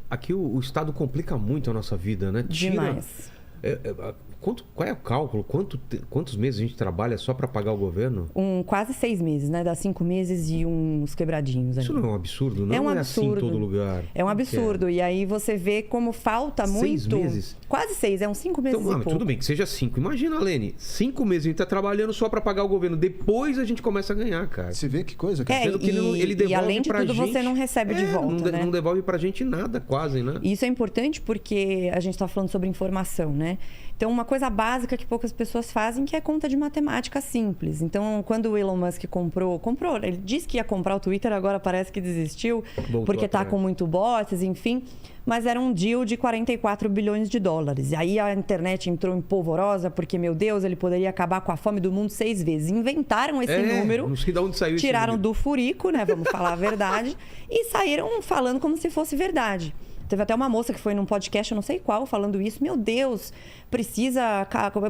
Aqui o Estado complica muito a nossa vida, né? Demais. Qual é o cálculo? Quantos meses a gente trabalha só para pagar o governo? Quase 6 meses, né? Dá 5 meses e uns quebradinhos. Isso não é um absurdo? Não é um absurdo. Assim em todo lugar. É um absurdo. E aí você vê como falta 6 muito... meses? Quase 6, é uns 5 meses então, e pouco. Tudo bem, que seja 5. Imagina, Lene, 5 meses a gente tá trabalhando só para pagar o governo. Depois a gente começa a ganhar, cara. Você vê que coisa, cara. Sendo que ele devolve e além de pra tudo, gente, você não recebe de volta, né? Não devolve pra gente nada, quase, né? Isso é importante porque a gente está falando sobre informação, né? Então, uma coisa básica que poucas pessoas fazem, que é conta de matemática simples. Então, quando o Elon Musk comprou, ele disse que ia comprar o Twitter, agora parece que desistiu, porque está com muito bots, enfim. Mas era um deal de 44 bilhões de dólares. E aí a internet entrou em polvorosa, porque, meu Deus, ele poderia acabar com a fome do mundo 6 vezes. Inventaram esse número, não sei de onde saiu tiraram esse do furico, né? Vamos falar a verdade, e saíram falando como se fosse verdade. Teve até uma moça que foi num podcast, eu não sei qual, falando isso. Meu Deus,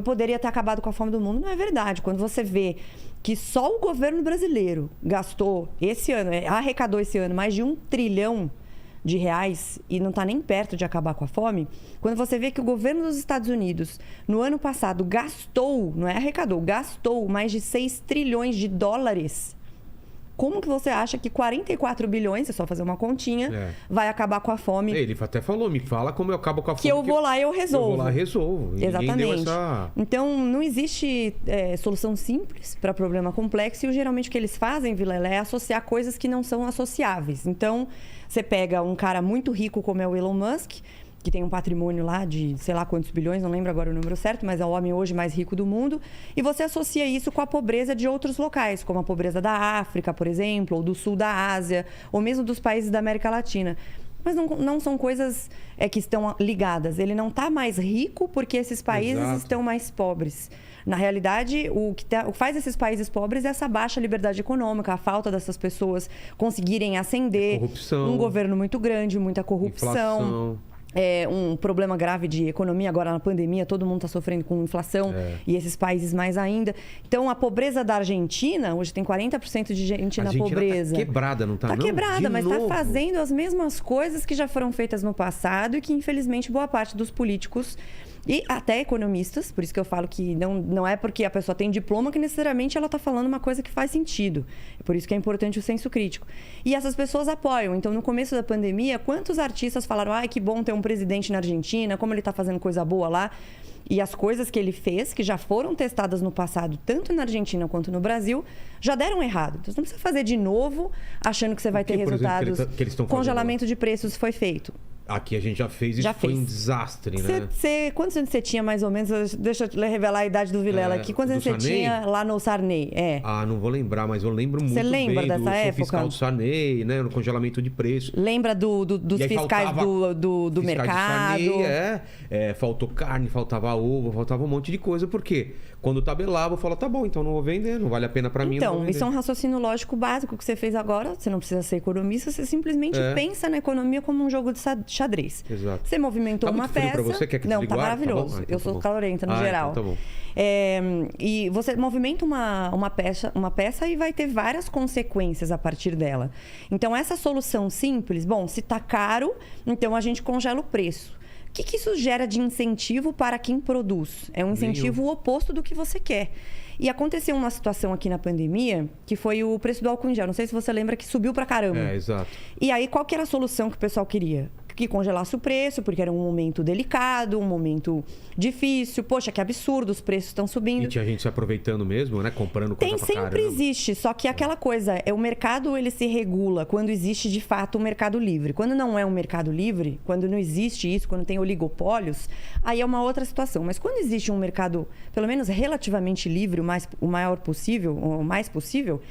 poderia ter acabado com a fome do mundo. Não é verdade. Quando você vê que só o governo brasileiro gastou esse ano, arrecadou esse ano mais de 1 trilhão de reais e não está nem perto de acabar com a fome, quando você vê que o governo dos Estados Unidos, no ano passado, gastou, não é arrecadou, gastou mais de 6 trilhões de dólares... Como que você acha que 44 bilhões, é só fazer uma continha, vai acabar com a fome? Ele até falou, me fala como eu acabo com a fome. Que eu vou lá e eu resolvo. Eu vou lá e resolvo. E exatamente. Então, não existe solução simples para problema complexo. E geralmente o que eles fazem, Vilela, é associar coisas que não são associáveis. Então, você pega um cara muito rico como é o Elon Musk, que tem um patrimônio lá de sei lá quantos bilhões, não lembro agora o número certo, mas é o homem hoje mais rico do mundo, e você associa isso com a pobreza de outros locais, como a pobreza da África, por exemplo, ou do sul da Ásia, ou mesmo dos países da América Latina. Mas não são coisas que estão ligadas. Ele não está mais rico porque esses países estão mais pobres. Na realidade, o que faz esses países pobres é essa baixa liberdade econômica, a falta dessas pessoas conseguirem ascender, corrupção, um governo muito grande, muita corrupção. Inflação. Um problema grave de economia agora na pandemia, todo mundo está sofrendo com inflação e esses países mais ainda. Então, a pobreza da Argentina, hoje tem 40% de gente na pobreza. Está quebrada, não está? Está quebrada, mas está fazendo as mesmas coisas que já foram feitas no passado e que, infelizmente, boa parte dos políticos e até economistas, por isso que eu falo que não é porque a pessoa tem diploma que necessariamente ela está falando uma coisa que faz sentido. Por isso que é importante o senso crítico. E essas pessoas apoiam. Então, no começo da pandemia, quantos artistas falaram: ai, que bom ter um presidente na Argentina, como ele está fazendo coisa boa lá. E as coisas que ele fez, que já foram testadas no passado, tanto na Argentina quanto no Brasil, já deram errado. Então, você não precisa fazer de novo, achando que você vai ter resultados. Que eles estão fazendo? Congelamento de preços foi feito. Aqui a gente já fez, isso foi um desastre, né? Quantos anos você tinha, mais ou menos? Deixa eu revelar a idade do Vilela aqui. Quantos anos você tinha lá no Sarney? Não vou lembrar, mas eu lembro muito bem. Você lembra dessa época? Fiscal do Sarney, né? No congelamento de preços. Lembra dos fiscais do mercado? Sarney, faltou carne, faltava ovo, faltava um monte de coisa. Por quê? Quando tabelava, eu falava, tá bom, então não vou vender, não vale a pena pra mim. Então, isso é um raciocínio lógico básico que você fez agora. Você não precisa ser economista, você simplesmente pensa na economia como um jogo de xadrez. Exato. Você movimentou uma peça. Pra você? Quer que não, tá maravilhoso. Tá então eu sou calorenta no geral. Então tá bom. E você movimenta uma peça e vai ter várias consequências a partir dela. Então, essa solução simples, se tá caro, então a gente congela o preço. O que isso gera de incentivo para quem produz? É um incentivo oposto do que você quer. E aconteceu uma situação aqui na pandemia, que foi o preço do álcool em gel. Não sei se você lembra que subiu pra caramba. Exato. E aí, qual que era a solução que o pessoal queria? Que congelasse o preço, porque era um momento delicado, um momento difícil. Poxa, que absurdo, os preços estão subindo. E tinha gente se aproveitando mesmo, né? Comprando coisa pra caramba. Sempre existe, só que aquela coisa, o mercado ele se regula quando existe de fato um mercado livre. Quando não é um mercado livre, quando não existe isso, quando tem oligopólios, aí é uma outra situação. Mas quando existe um mercado, pelo menos relativamente livre, o maior possível, o mais possível,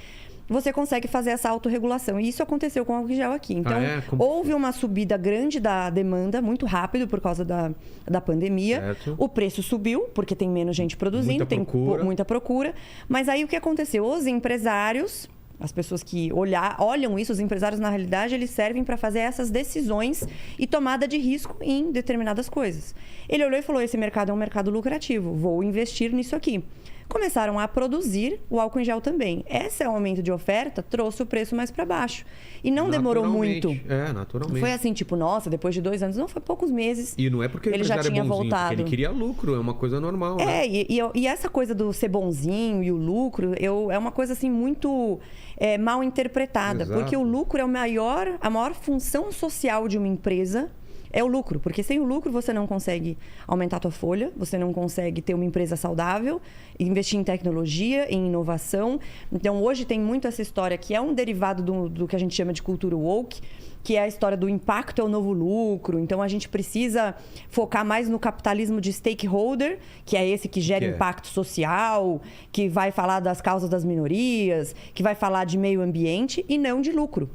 você consegue fazer essa autorregulação. E isso aconteceu com o álcool em gel aqui. Então, houve uma subida grande da demanda, muito rápido, por causa da pandemia. Certo. O preço subiu, porque tem menos gente produzindo, tem muita procura. Mas aí o que aconteceu? Os empresários, as pessoas que olham isso, os empresários, na realidade, eles servem para fazer essas decisões e tomada de risco em determinadas coisas. Ele olhou e falou: esse mercado é um mercado lucrativo, vou investir nisso aqui. começaram a produzir o álcool em gel também. Esse aumento de oferta trouxe o preço mais para baixo. E não demorou muito. Naturalmente. Foi assim, tipo, nossa, depois de 2 anos, não, foi poucos meses. E não é porque ele já tinha voltado. Ele queria lucro, é uma coisa normal. Né? E essa coisa do ser bonzinho e o lucro, é uma coisa assim muito mal interpretada. Exato. Porque o lucro é a maior função social de uma empresa. É o lucro, porque sem o lucro você não consegue aumentar a tua folha, você não consegue ter uma empresa saudável, investir em tecnologia, em inovação. Então, hoje tem muito essa história que é um derivado do que a gente chama de cultura woke, que é a história do impacto é o novo lucro. Então, a gente precisa focar mais no capitalismo de stakeholder, que é esse que gera impacto social, que vai falar das causas das minorias, que vai falar de meio ambiente e não de lucro.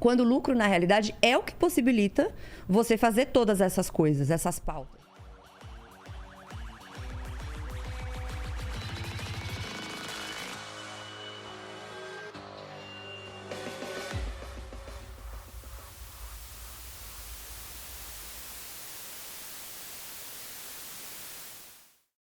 Quando o lucro, na realidade, é o que possibilita você fazer todas essas coisas, essas pautas.